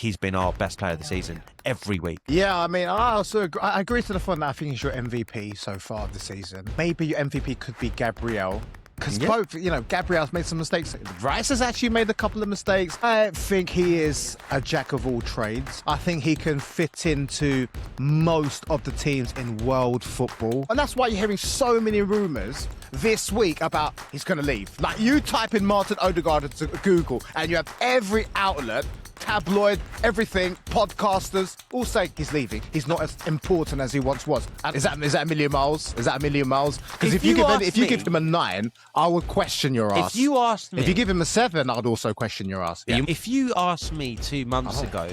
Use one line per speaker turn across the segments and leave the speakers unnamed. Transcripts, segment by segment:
he's been our best player of the season every week.
Yeah, I mean, I agree to the point that I think he's your MVP so far of the season. Maybe your MVP could be Gabriel. Because both, Gabriel's made some mistakes. Rice has actually made a couple of mistakes. I think he is a jack of all trades. I think he can fit into most of the teams in world football. And that's why you're hearing so many rumours this week about he's going to leave. Like, you type in Martin Ødegaard into Google and you have every outlet, tabloid, everything, podcasters, all saying he's leaving. He's not as important as he once was. And is that a million miles? Is that a million miles? Because if you give him a 9, I would question your ass.
If you asked me,
if you give him a 7, I'd also question your ass.
Yeah. If you asked me 2 months ago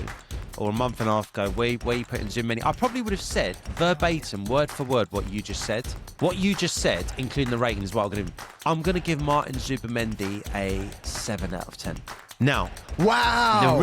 or a month and a half ago, where you putting Zubimendi, I probably would have said verbatim, word for word, what you just said. What you just said, including the rating, is what I'm going to give Martin Zubimendi a 7 out of 10. Now,
wow!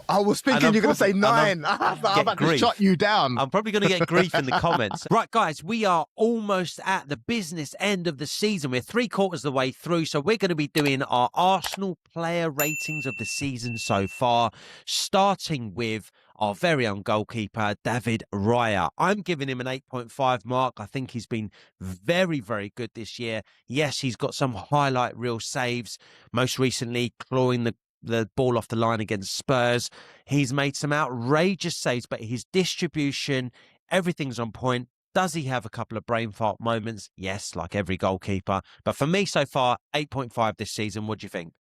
I was thinking you're going to say 9. I'm about to shut you down.
I'm probably going to get grief in the comments. Right, guys, we are almost at the business end of the season. We're 3/4 of the way through, so we're going to be doing our Arsenal player ratings of the season so far, starting with our very own goalkeeper, David Raya. I'm giving him an 8.5 mark. I think he's been very, very good this year. Yes, he's got some highlight reel saves. Most recently, clawing the ball off the line against Spurs. He's made some outrageous saves, but his distribution, everything's on point. Does he have a couple of brain fart moments? Yes, like every goalkeeper. But for me so far, 8.5 this season. What do you think?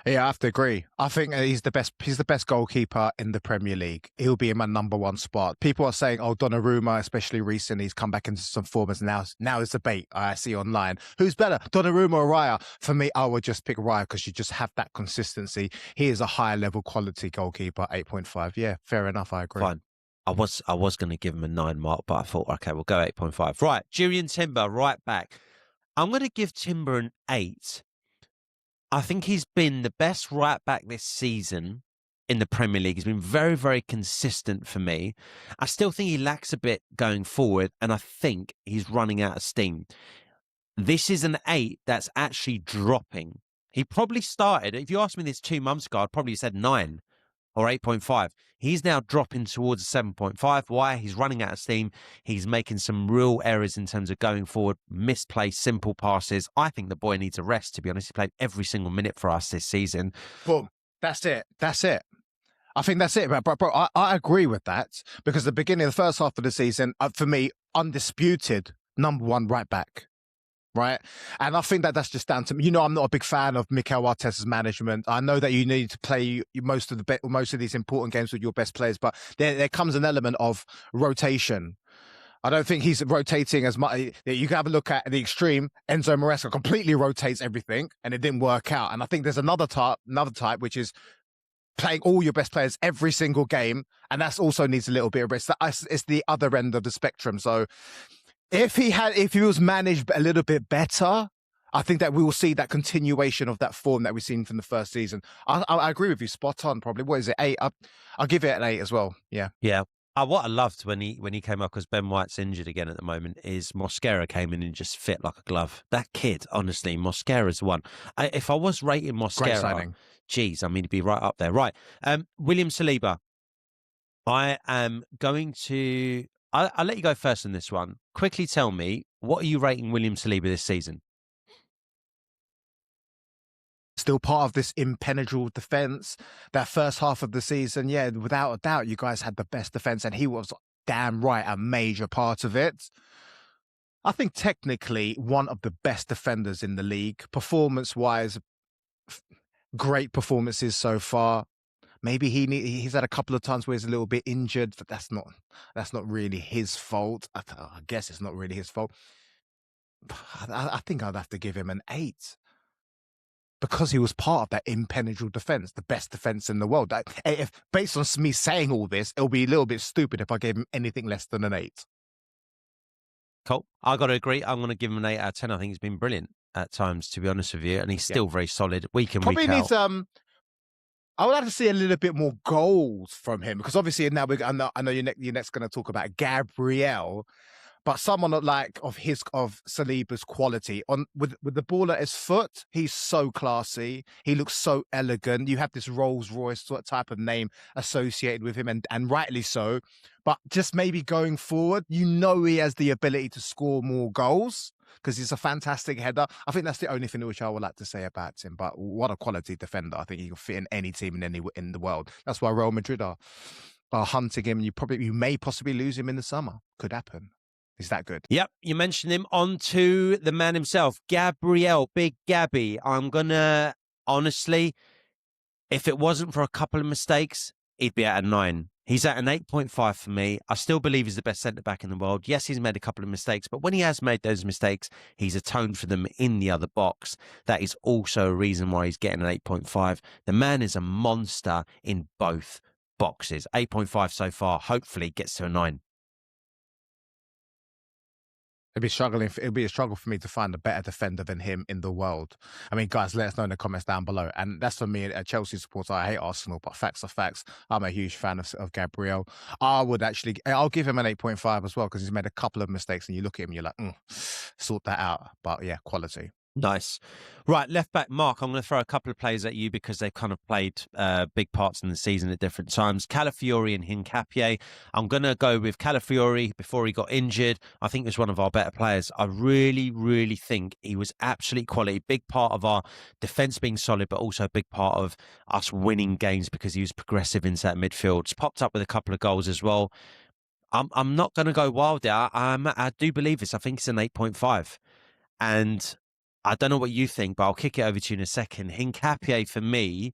Yeah, I have to agree. I think he's the best. He's the best goalkeeper in the Premier League. He'll be in my number 1 spot. People are saying, "Oh, Donnarumma, especially recently, he's come back into some form." As now it's debate I see online. Who's better, Donnarumma or Raya? For me, I would just pick Raya because you just have that consistency. He is a higher level quality goalkeeper. 8.5. Yeah, fair enough. I agree.
Fine. I was going to give him a 9 mark, but I thought, okay, we'll go 8.5. Right, Jurrien Timber, right back. I'm going to give Timber an 8. I think he's been the best right back this season in the Premier League. He's been very, very consistent for me. I still think he lacks a bit going forward, and I think he's running out of steam. This is an 8 that's actually dropping. He probably started, if you asked me this 2 months ago, I'd probably said 9 or 8.5. He's now dropping towards 7.5. Why? He's running out of steam. He's making some real errors in terms of going forward, misplaced, simple passes. I think the boy needs a rest, to be honest. He played every single minute for us this season.
Boom. That's it. I think that's it. But bro, I agree with that because the beginning of the first half of the season, for me, undisputed number 1 right back. Right. And I think that's just down to, I'm not a big fan of Mikel Arteta's management. I know that you need to play most of these important games with your best players, but there comes an element of rotation. I don't think he's rotating as much. You can have a look at the extreme. Enzo Maresca completely rotates everything and it didn't work out. And I think there's another type, which is playing all your best players every single game. And that also needs a little bit of rest. It's the other end of the spectrum. So if he was managed a little bit better, I think that we will see that continuation of that form that we've seen from the first season. I agree with you, spot on. Probably, what is it, 8? I'll give it an 8 as well. Yeah.
What I loved when he came up, because Ben White's injured again at the moment, is Mosquera came in and just fit like a glove. That kid, honestly, Mosquera's the one. If I was rating Mosquera, geez, I mean, he'd be right up there. Right, William Saliba. I am going to. I'll let you go first on this one. Quickly tell me, what are you rating William Saliba this season?
Still part of this impenetrable defence. That first half of the season, yeah, without a doubt, you guys had the best defence, and he was damn right a major part of it. I think technically one of the best defenders in the league. Performance-wise, great performances so far. Maybe he's had a couple of times where he's a little bit injured, but that's not really his fault. I guess it's not really his fault. I think I'd have to give him an 8 because he was part of that impenetrable defense, the best defense in the world. If based on me saying all this, it'll be a little bit stupid if I gave him anything less than an 8.
Cool. I got to agree. I'm going to give him an 8 out of 10. I think he's been brilliant at times, to be honest with you, and he's still very solid week in, week out.
Probably needs I would like to see a little bit more goals from him because obviously now I know you're next going to talk about Gabriel, But someone of Saliba's quality with the ball at his foot, he's so classy. He looks so elegant. You have this Rolls Royce sort of type of name associated with him, and rightly so. But just maybe going forward, he has the ability to score more goals because he's a fantastic header. I think that's the only thing which I would like to say about him. But what a quality defender! I think he can fit in any team in the world. That's why Real Madrid are hunting him. You may possibly lose him in the summer. Could happen. He's that good.
Yep, you mentioned him. On to the man himself, Gabriel, Big Gabby. I'm going to, honestly, if it wasn't for a couple of mistakes, he'd be at a 9. He's at an 8.5 for me. I still believe he's the best centre-back in the world. Yes, he's made a couple of mistakes, but when he has made those mistakes, he's atoned for them in the other box. That is also a reason why he's getting an 8.5. The man is a monster in both boxes. 8.5 so far. Hopefully gets to a 9.
It'd be a struggle for me to find a better defender than him in the world. I mean, guys, let us know in the comments down below. And that's for me, a Chelsea supporter. I hate Arsenal, but facts are facts. I'm a huge fan of Gabriel. I'll give him an 8.5 as well because he's made a couple of mistakes, and you look at him, you're like, sort that out. But yeah, quality.
Nice. Right, left back Mark, I'm going to throw a couple of players at you because they've kind of played big parts in the season at different times. Calafiori and Hincapié. I'm going to go with Calafiori before he got injured. I think he was one of our better players. I really, really think he was absolute quality. Big part of our defence being solid, but also a big part of us winning games because he was progressive into that midfield. He's popped up with a couple of goals as well. I'm not going to go wild there. I do believe this. I think it's an 8.5. And I don't know what you think, but I'll kick it over to you in a second. Hincapié, for me,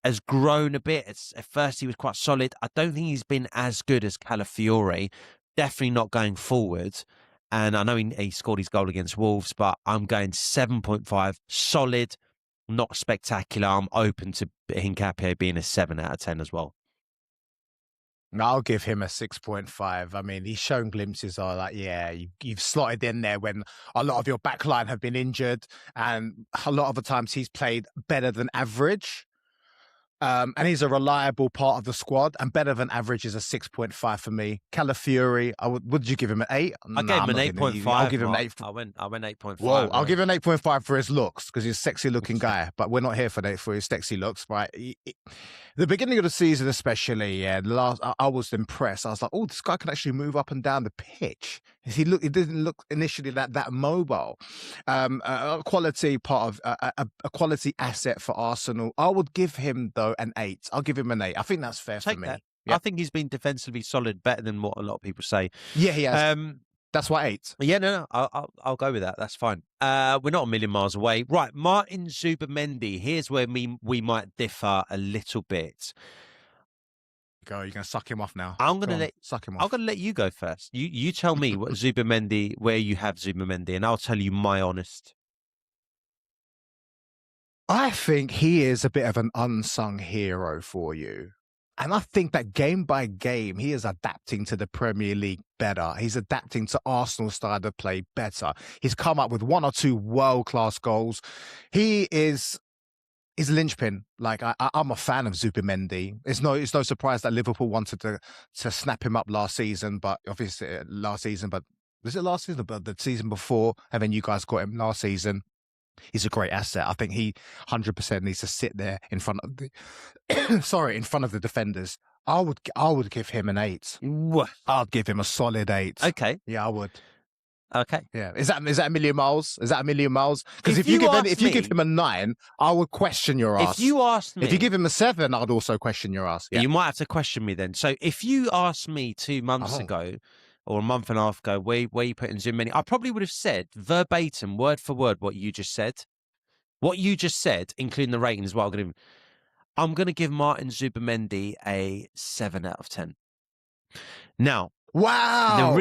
has grown a bit. At first, he was quite solid. I don't think he's been as good as Calafiori. Definitely not going forward. And I know he scored his goal against Wolves, but I'm going 7.5. Solid, not spectacular. I'm open to Hincapié being a 7 out of 10 as well.
I'll give him a 6.5. I mean, he's shown glimpses of you've slotted in there when a lot of your backline have been injured, and a lot of the times he's played better than average. And he's a reliable part of the squad, and better than average is a 6.5 for me. Calafiori, would you give him an 8?
I gave him an 8.5.
I'll give him an 8.
I went 8.5.
Whoa, I'll give him an 8.5 for his looks, because he's a sexy looking guy, but we're not here for his sexy looks, right? The beginning of the season especially, I was impressed. I was like, oh, this guy can actually move up and down the pitch. He didn't look initially that mobile. A quality part of a quality asset for Arsenal. I would give him though an 8. I'll give him an 8. I think that's fair for me.
That.
Yep.
I think he's been defensively solid, better than what a lot of people say.
Yeah, he has. That's why 8.
Yeah, no, I'll go with that. That's fine. We're not a million miles away. Right, Martin Zubimendi. Here's where we might differ a little bit.
Go, you're going to suck him off now.
I'm going to
suck him off.
I'm going to let you go first. You tell me what Zubimendi, where you have Zubimendi, and I'll tell you my honest.
I think he is a bit of an unsung hero for you. And I think that game by game, he is adapting to the Premier League better. He's adapting to Arsenal's style of play better. He's come up with 1 or 2 world-class goals. He's linchpin. Like, I'm a fan of Zubimendi. It's no surprise that Liverpool wanted to snap him up last season, but was it last season? But the season before, and then you guys got him last season. He's a great asset. I think he 100% needs to sit there in front of the in front of the defenders. I would give him an 8. I'd give him a solid 8.
Okay.
Yeah, I would.
Okay.
Yeah. Is that a million miles? Is that a million miles? Because if you give him a 9, I would question your ass.
If you asked me,
if you give him a 7, I'd also question your ass. Yeah.
You might have to question me then. So if you asked me 2 months ago, or a month and a half ago, where you putting Zubimendi, I probably would have said verbatim, word for word, what you just said. What you just said, including the rating as well. I'm going to give Martin Zubimendi a 7 out of 10. Now,
wow!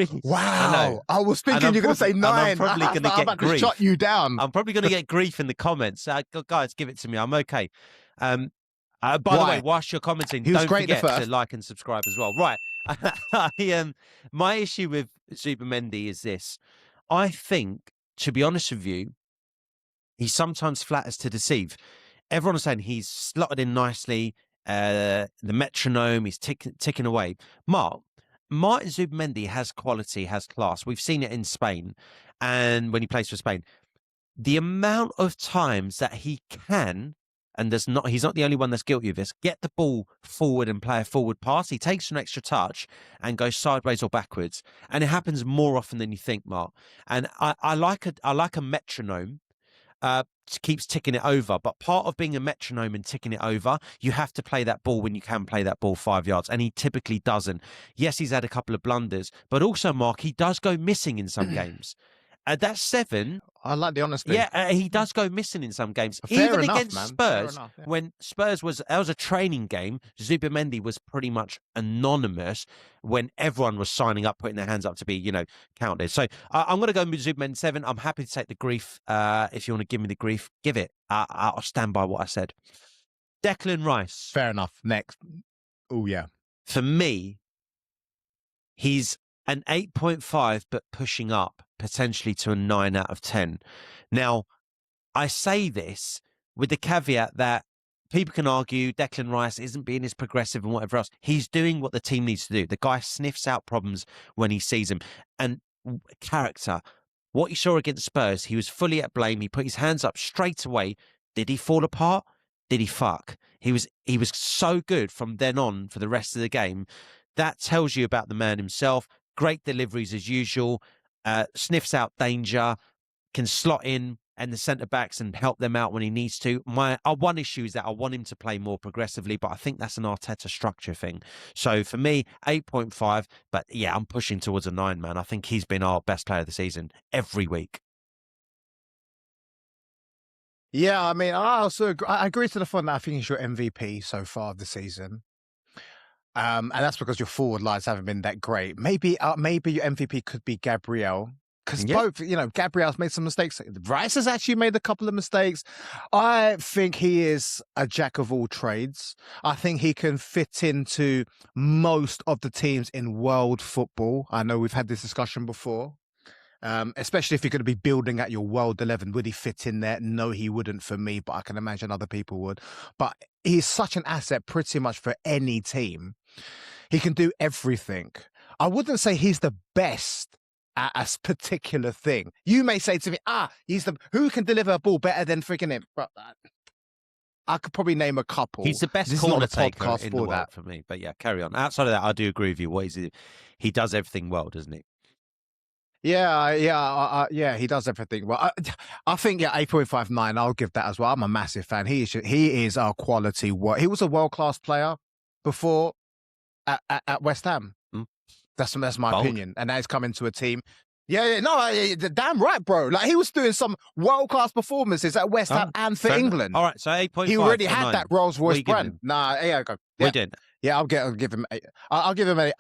I was thinking you're going to say 9.
I'm probably going to get grief.
Shut you down.
I'm probably going to get grief in the comments. Guys, give it to me. I'm okay. By the way, whilst you're commenting, don't forget to like and subscribe as well. Right. My issue with Zubimendi is this. I think, to be honest with you, he sometimes flatters to deceive. Everyone is saying he's slotted in nicely, the metronome, he's ticking away. Mark, Martin Zubimendi has quality, has class. We've seen it in Spain, and when he plays for Spain, the amount of times that he can, and he's not the only one that's guilty of this, get the ball forward and play a forward pass. He takes an extra touch and goes sideways or backwards, and it happens more often than you think, Mark. And I like a metronome. Keeps ticking it over, but part of being a metronome and ticking it over, you have to play that ball when you can play that ball 5 yards, and he typically doesn't. Yes, he's had a couple of blunders, but also, Mark, he does go missing in some games. That's 7.
I like the honesty.
Yeah, he does go missing in some games.
Fair
Even
enough,
against
man.
Spurs, when Spurs that was a training game, Zubimendi was pretty much anonymous when everyone was signing up, putting their hands up to be, counted. So I'm going to go with Zubimendi 7. I'm happy to take the grief. If you want to give me the grief, give it. I'll stand by what I said. Declan Rice.
Fair enough. Next. Oh, yeah.
For me, he's an 8.5, but pushing up potentially to a 9 out of 10. Now, I say this with the caveat that people can argue Declan Rice isn't being as progressive and whatever else. He's doing what the team needs to do. The guy sniffs out problems when he sees them. And character, what you saw against Spurs, he was fully at blame. He put his hands up straight away. Did he fall apart? Did he fuck? He was so good from then on for the rest of the game. That tells you about the man himself. Great deliveries as usual, sniffs out danger, can slot in and the centre-backs and help them out when he needs to. My one issue is that I want him to play more progressively, but I think that's an Arteta structure thing. So for me, 8.5, but yeah, I'm pushing towards a 9, man. I think he's been our best player of the season every week.
Yeah, I mean, I agree to the point that I think he's your MVP so far of the season. And that's because your forward lines haven't been that great. Maybe your MVP could be Gabriel. Because both, Gabriel's made some mistakes. Rice has actually made a couple of mistakes. I think he is a jack of all trades. I think he can fit into most of the teams in world football. I know we've had this discussion before. Especially if you're going to be building at your world 11. Would he fit in there? No, he wouldn't for me, but I can imagine other people would. But he's such an asset pretty much for any team. He can do everything. I wouldn't say he's the best at a particular thing. You may say to me, who can deliver a ball better than freaking him? But I could probably name a couple.
He's the best corner taker in the world for me. But yeah, carry on. Outside of that, I do agree with you. He does everything well, doesn't he?
Yeah, he does everything well. I think 8.59. I'll give that as well. I'm a massive fan. He is a quality. He was a world-class player before at West Ham. That's my opinion. And now he's coming to a team. Damn right, bro. Like he was doing some world-class performances at West Ham and for England.
All right, so 8.5.
He already had that Rolls-Royce brand. Go.
We did.
Yeah, I'll give him 8. I'll give him 8.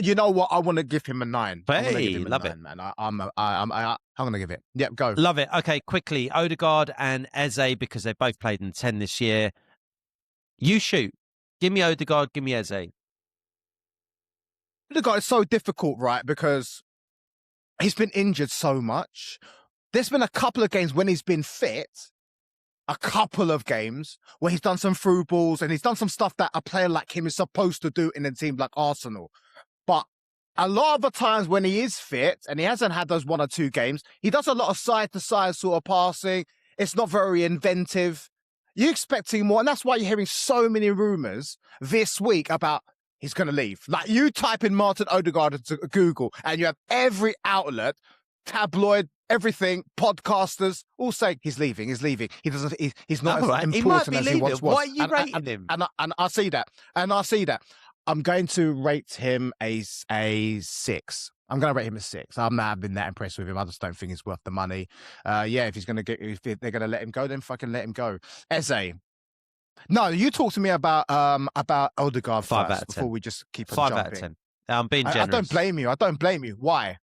You know what? I want to give him a 9.
Hey, love it,
man. I'm going to give it. Yep, go.
Love it. Okay, quickly, Ødegaard and Eze, because they both played in 10 this year. You shoot. Give me Ødegaard. Give me Eze.
Ødegaard is so difficult, right? Because he's been injured so much. There's been a couple of games when he's been fit. A couple of games where he's done some through balls and he's done some stuff that a player like him is supposed to do in a team like Arsenal. But a lot of the times when he is fit and he hasn't had those 1 or 2 games, he does a lot of side-to-side sort of passing. It's not very inventive. You're expecting more, and that's why you're hearing so many rumours this week about he's going to leave. Like you type in Martin Ødegaard into Google and you have every outlet, tabloid, everything, podcasters, all saying he's leaving. He's not as important as he once was.
Why are you rating him?
And I see that. I'm going to rate him a 6. I'm going to rate him a 6. I'm not been that impressed with him. I just don't think he's worth the money. If they're going to let him go, then fucking let him go. Eze. No, you talk to me about Ødegaard
5
first
out of 10.
Before we just keep on
5
jumping.
out of 10. I'm being generous.
I don't blame you. Why?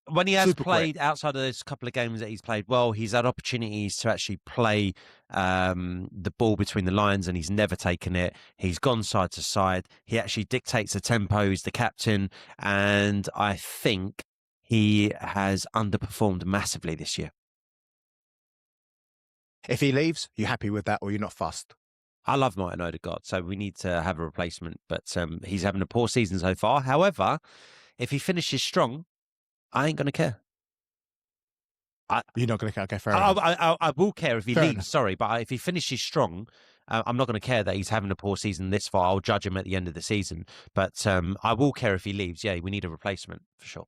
When he has
Super
played
quick.
outside of those couple of games that he's played well, he's had opportunities to actually play the ball between the lines and he's never taken it. He's gone side to side. He actually dictates the tempo. He's the captain. And I think he has underperformed massively this year.
If he leaves, you happy with that or you're not fussed?
I love Martin Ødegaard, so we need to have a replacement. But he's having a poor season so far. However, if he finishes strong, I ain't going to care.
You're not going to care? Okay, fair enough.
I will care if he
Fair
leaves,
enough.
sorry. But if he finishes strong, I'm not going to care that he's having a poor season this far. I'll judge him at the end of the season. But I will care if he leaves. Yeah, we need a replacement for sure.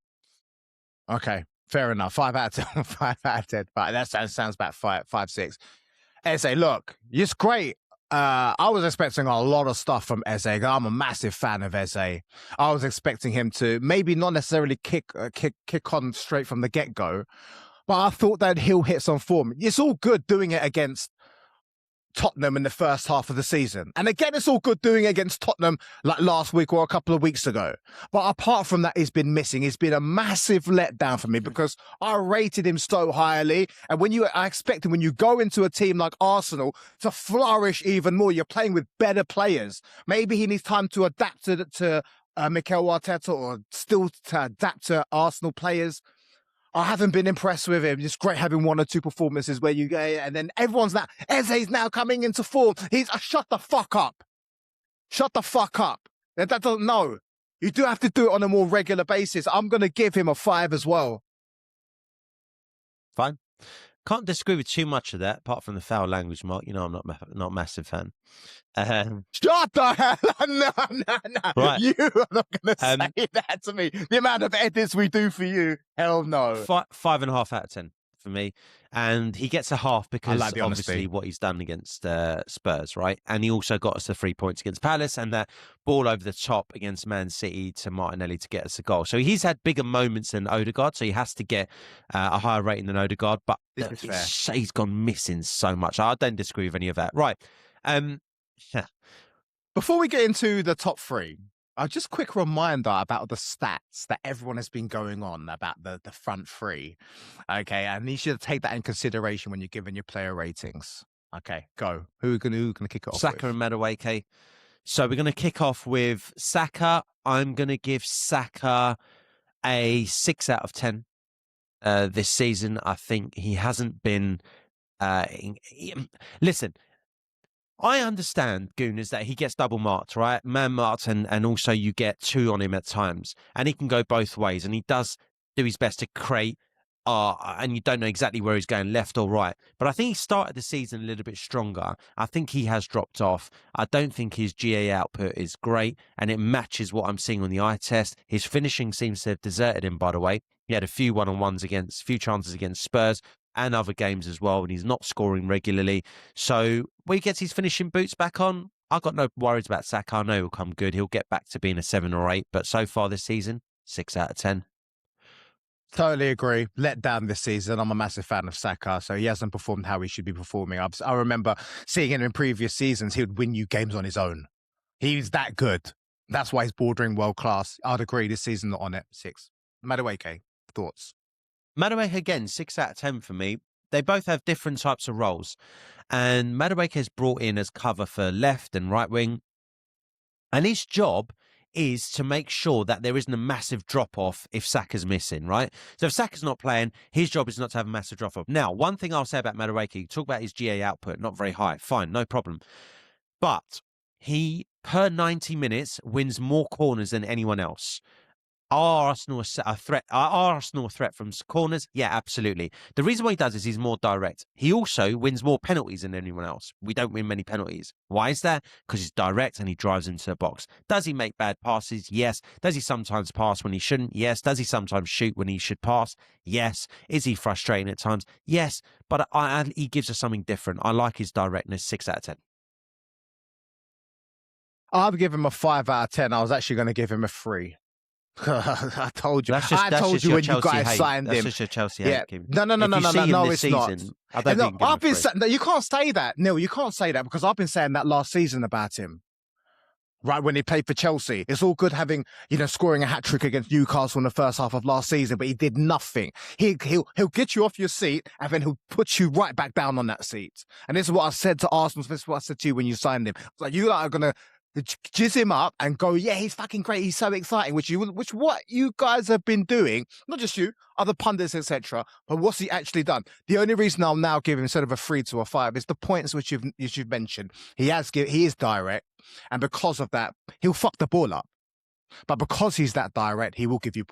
Okay, fair enough. 5 out of 10. 5 out of 10. But that sounds about 5, 6. Eze, look, it's great. I was expecting a lot of stuff from Eze. I'm a massive fan of Eze. I was expecting him to maybe not necessarily kick on straight from the get-go, but I thought that he'll hit some form. It's all good doing it against Tottenham in the first half of the season. And again, it's all good doing it against Tottenham like last week or a couple of weeks ago. But apart from that, he's been missing. It's been a massive letdown for me because I rated him so highly. And I expect him, when you go into a team like Arsenal, to flourish even more. You're playing with better players. Maybe he needs time to adapt to Mikel Arteta, or still to adapt to Arsenal players. I haven't been impressed with him. It's great having 1 or 2 performances where you go, and then everyone's now, Eze's now coming into form. He's shut the fuck up. Shut the fuck up. That doesn't know. You do have to do it on a more regular basis. I'm going to give him a 5 as well.
Fine. Can't disagree with too much of that, apart from the foul language, Mark. You know I'm not a massive fan.
Shut the hell up. No.
Right.
You are not going to say that to me. The amount of edits we do for you, hell no.
5.5 out of 10 for me. And he gets a half because
like
obviously what he's done against Spurs, right? And he also got us the 3 points against Palace and that ball over the top against Man City to Martinelli to get us a goal. So he's had bigger moments than Ødegaard, so he has to get a higher rating than Ødegaard. But he's gone missing so much. I don't disagree with any of that. Right. Yeah.
Before we get into the top 3, just quick reminder about the stats that everyone has been going on about the front 3. Okay, and you should take that in consideration when you're giving your player ratings. Okay, go. Who gonna kick it off?
Saka and Madueke. So we're going to kick off with Saka. I'm going to give Saka a 6 out of 10 this season. I think he hasn't been... Listen, I understand, Gooners, that he gets double marked, right? Man marked, and also you get 2 on him at times. And he can go both ways. And he does do his best to create, and you don't know exactly where he's going, left or right. But I think he started the season a little bit stronger. I think he has dropped off. I don't think his GA output is great, and it matches what I'm seeing on the eye test. His finishing seems to have deserted him, by the way. He had a few one-on-ones few chances against Spurs and other games as well, and he's not scoring regularly. So when he gets his finishing boots back on, I've got no worries about Saka. I know he'll come good. He'll get back to being a 7 or 8, but so far this season, 6 out of 10.
Totally agree. Let down this season. I'm a massive fan of Saka, so he hasn't performed how he should be performing. I remember seeing him in previous seasons. He would win you games on his own. He's that good. That's why he's bordering world class. I'd agree. This season, not on it. 6. Madueke, thoughts?
Madueke, again, 6 out of 10 for me. They both have different types of roles. And Madueke is brought in as cover for left and right wing. And his job is to make sure that there isn't a massive drop-off if Saka's missing, right? So if Saka's not playing, his job is not to have a massive drop-off. Now, one thing I'll say about Madueke, talk about his GA output, not very high. Fine, no problem. But he, per 90 minutes, wins more corners than anyone else. Are Arsenal a threat? Are Arsenal a threat from corners? Yeah, absolutely. The reason why he does is he's more direct. He also wins more penalties than anyone else. We don't win many penalties. Why is that? Because he's direct and he drives into the box. Does he make bad passes? Yes. Does he sometimes pass when he shouldn't? Yes. Does he sometimes shoot when he should pass? Yes. Is he frustrating at times? Yes. But he gives us something different. I like his directness. 6 out of 10.
I'd give him a 5 out of 10. I was actually going to give him a 3. I told you.
I told you when you guys
signed him.
That's just your Chelsea hate.
No, it's not. You can't say that, Neil. You can't say that because I've been saying that last season about him. Right, when he played for Chelsea. It's all good having, scoring a hat-trick against Newcastle in the first half of last season, but he did nothing. He'll get you off your seat and then he'll put you right back down on that seat. And this is what I said to Arsenal. This is what I said to you when you signed him. It's like, you are going to jizz him up and go, yeah, he's fucking great, he's so exciting, which what you guys have been doing, not just you, other pundits, etc. But what's he actually done? The only reason I'll now give him sort of a 3 to a 5 is the points which you've mentioned. He is direct, and because of that, he'll fuck the ball up. But because he's that direct, he will give you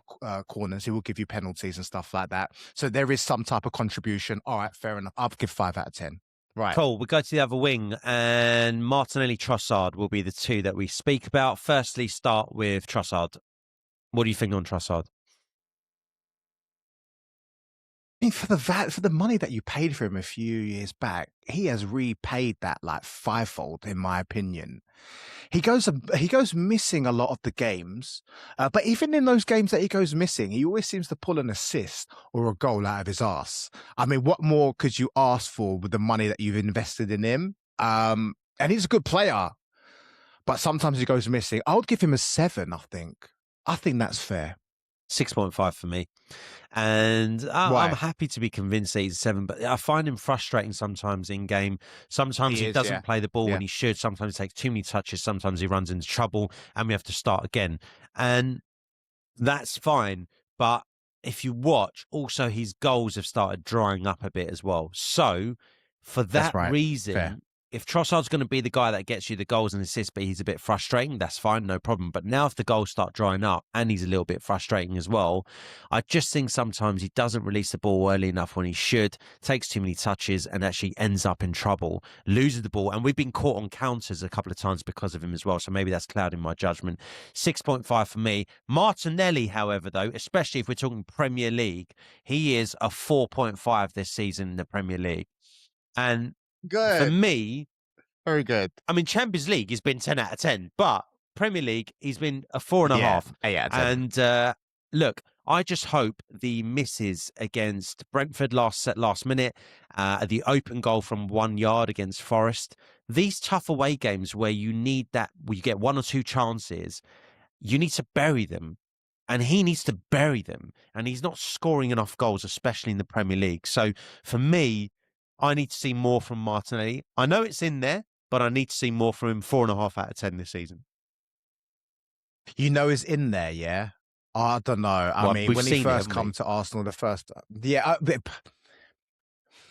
corners, he will give you penalties and stuff like that. So there is some type of contribution. All right, fair enough. I'll give 5 out of 10. Right.
Cool. We go to the other wing, and Martinelli, Trossard will be the two that we speak about. Firstly, start with Trossard. What do you think on Trossard?
I mean, for the money that you paid for him a few years back, he has repaid that like fivefold, in my opinion. He goes missing a lot of the games, but even in those games that he goes missing, he always seems to pull an assist or a goal out of his arse. I mean, what more could you ask for with the money that you've invested in him? And he's a good player, but sometimes he goes missing. I would give him a 7, I think. I think that's fair.
6.5 for me. And I'm happy to be convinced that he's a 7, but I find him frustrating sometimes in game. Sometimes he doesn't play the ball when he should. Sometimes he takes too many touches. Sometimes he runs into trouble and we have to start again. And that's fine. But if you watch, also his goals have started drying up a bit as well. So for that reason, if Trossard's going to be the guy that gets you the goals and assists, but he's a bit frustrating, that's fine, no problem. But now if the goals start drying up and he's a little bit frustrating as well, I just think sometimes he doesn't release the ball early enough when he should, takes too many touches and actually ends up in trouble, loses the ball. And we've been caught on counters a couple of times because of him as well. So maybe that's clouding my judgment. 6.5 for me. Martinelli, however, though, especially if we're talking Premier League, he is a 4.5 this season in the Premier League. And
good.
For me,
very good.
I mean, Champions League, he's been 10 out of 10, but Premier League, he's been a 4.5.
8 out of 10.
And look, I just hope the misses against Brentford last minute, the open goal from 1 yard against Forest, these tough away games where you need that, where you get 1 or 2 chances, you need to bury them. And he needs to bury them. And he's not scoring enough goals, especially in the Premier League. So for me, I need to see more from Martinelli. I know it's in there, but I need to see more from him. 4.5 out of 10 this season.
You know he's in there, yeah? I don't know. I mean, when he first come to Arsenal,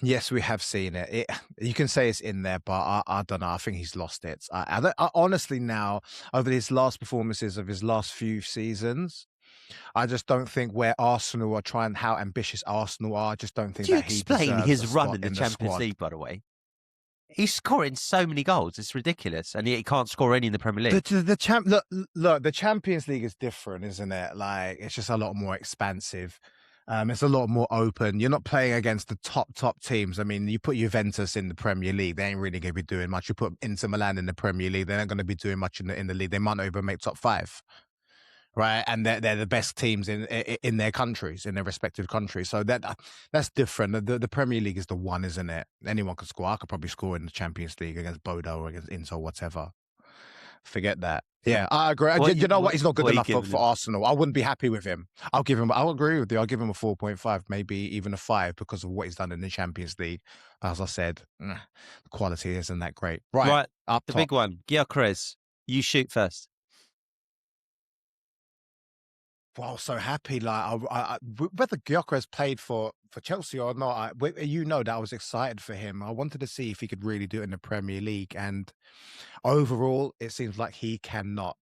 yes, we have seen it. You can say it's in there, but I don't know. I think he's lost it. I honestly now, over his last performances of his last few seasons, I just don't think where Arsenal are trying, how ambitious Arsenal are. I just don't think that he deserves
explain his run in the
Champions
Champions League, by the way? He's scoring so many goals. It's ridiculous. And yet he can't score any in the Premier League.
Look, the Champions League is different, isn't it? Like, it's just a lot more expansive. It's a lot more open. You're not playing against the top teams. I mean, you put Juventus in the Premier League, they ain't really going to be doing much. You put Inter Milan in the Premier League, they're not going to be doing much in the league. They might not even make top 5. Right, and they're the best teams in their countries, in their respective countries. So that's different. The Premier League is the one, isn't it? Anyone can score. I could probably score in the Champions League against Bodo or against Inter or whatever. Forget that. Yeah, I agree. You know what? He's not good enough for Arsenal. I wouldn't be happy with him. I'll agree with you. I'll give him a 4.5, maybe even a 5 because of what he's done in the Champions League. As I said, the quality isn't that great. Right, up
the
top.
big one. Gyökeres, you shoot first.
Well, I was so happy. Like, whether Gyökeres played for Chelsea or not, you know that I was excited for him. I wanted to see if he could really do it in the Premier League, and overall, it seems like he cannot.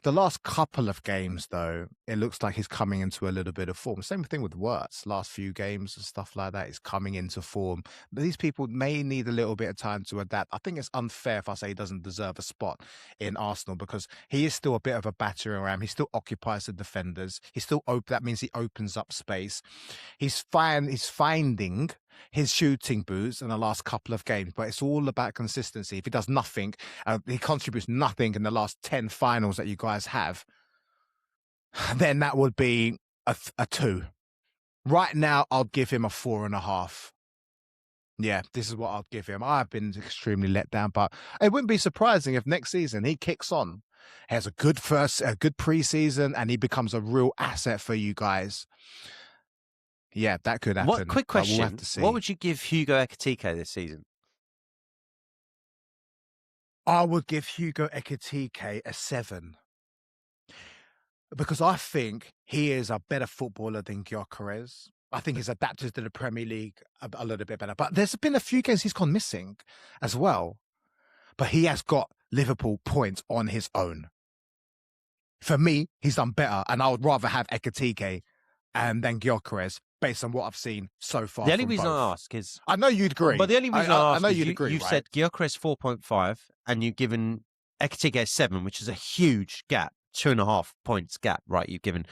The last couple of games, though, it looks like he's coming into a little bit of form. Same thing with Wirtz. Last few games and stuff like that, he's coming into form. But these people may need a little bit of time to adapt. I think it's unfair if I say he doesn't deserve a spot in Arsenal because he is still a bit of a battering ram. He still occupies the defenders. He's still open. That means he opens up space. He's finding his shooting boots in the last couple of games, but it's all about consistency. If he does nothing, he contributes nothing in the last 10 finals that you guys have, then that would be a 2. Right now, I'll give him a 4.5. Yeah, this is what I'll give him. I've been extremely let down, but it wouldn't be surprising if next season he kicks on, has a good pre-season, and he becomes a real asset for you guys. Yeah, that could happen.
Quick question.
We'll have to see.
What would you give Hugo Ekitike this season?
I would give Hugo Ekitike a 7. Because I think he is a better footballer than Gyökeres. I think he's adapted to the Premier League a little bit better. But there's been a few games he's gone missing as well. But he has got Liverpool points on his own. For me, he's done better. And I would rather have Ekitike than Gyökeres based on what I've seen so far.
The only reason I ask is...
I know you'd agree.
But the only reason I ask
know
is
you'd agree,
you've
right?
said Gyökeres 4.5 and you've given Ekitike 7, which is a huge gap. 2.5 points gap, right? You've given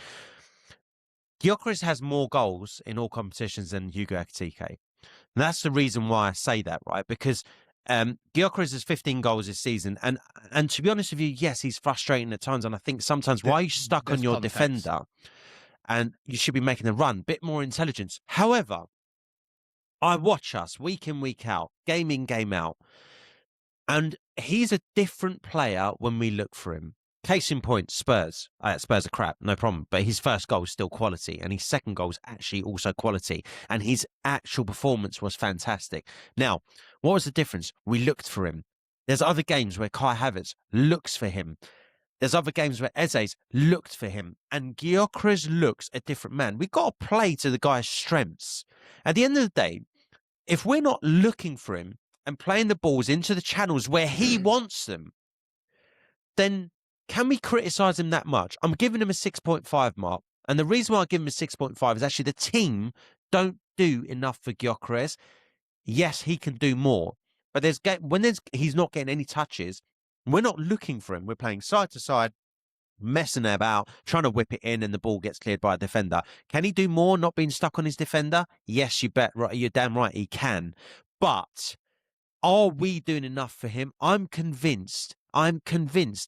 Gyökeres has more goals in all competitions than Hugo Ekitike. And that's the reason why I say that, right? Because Gyökeres has 15 goals this season, and to be honest with you, yes, he's frustrating at times, and I think sometimes why are you stuck on your defender, and you should be making a run, bit more intelligence. However, I watch us week in, week out, game in, game out, and he's a different player when we look for him. Case in point, Spurs. Spurs are crap, no problem. But his first goal is still quality. And his second goal is actually also quality. And his actual performance was fantastic. Now, what was the difference? We looked for him. There's other games where Kai Havertz looks for him. There's other games where Eze's looked for him. And Gyökeres looks a different man. We've got to play to the guy's strengths. At the end of the day, if we're not looking for him and playing the balls into the channels where he wants them, then... can we criticise him that much? I'm giving him a 6.5 mark. And the reason why I give him a 6.5 is actually the team don't do enough for Gyökeres. Yes, he can do more. But he's not getting any touches, we're not looking for him. We're playing side to side, messing about, trying to whip it in, and the ball gets cleared by a defender. Can he do more not being stuck on his defender? Yes, you bet. Right, you're damn right he can. But are we doing enough for him? I'm convinced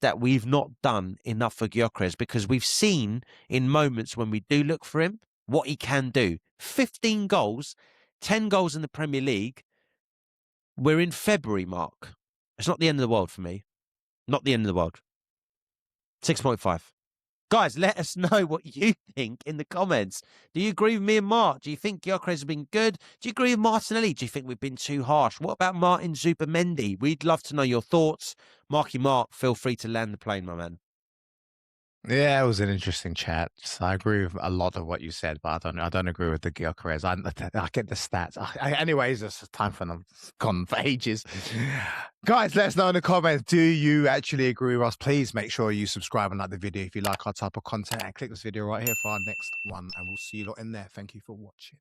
that we've not done enough for Gyökeres because we've seen in moments when we do look for him what he can do. 15 goals, 10 goals in the Premier League. We're in February, Mark. It's not the end of the world for me. Not the end of the world. 6.5. Guys, let us know what you think in the comments. Do you agree with me and Mark? Do you think Gyökeres has been good? Do you agree with Martinelli? Do you think we've been too harsh? What about Martin Zubimendi? We'd love to know your thoughts. Marky Mark, feel free to land the plane, my man.
Yeah, it was an interesting chat. I agree with a lot of what you said, but I don't agree with the Gyökeres. I get the stats. Anyways, it's time for them. It's gone for ages. Guys, let us know in the comments. Do you actually agree with us? Please make sure you subscribe and like the video if you like our type of content, and click this video right here for our next one, and we'll see you lot in there. Thank you for watching.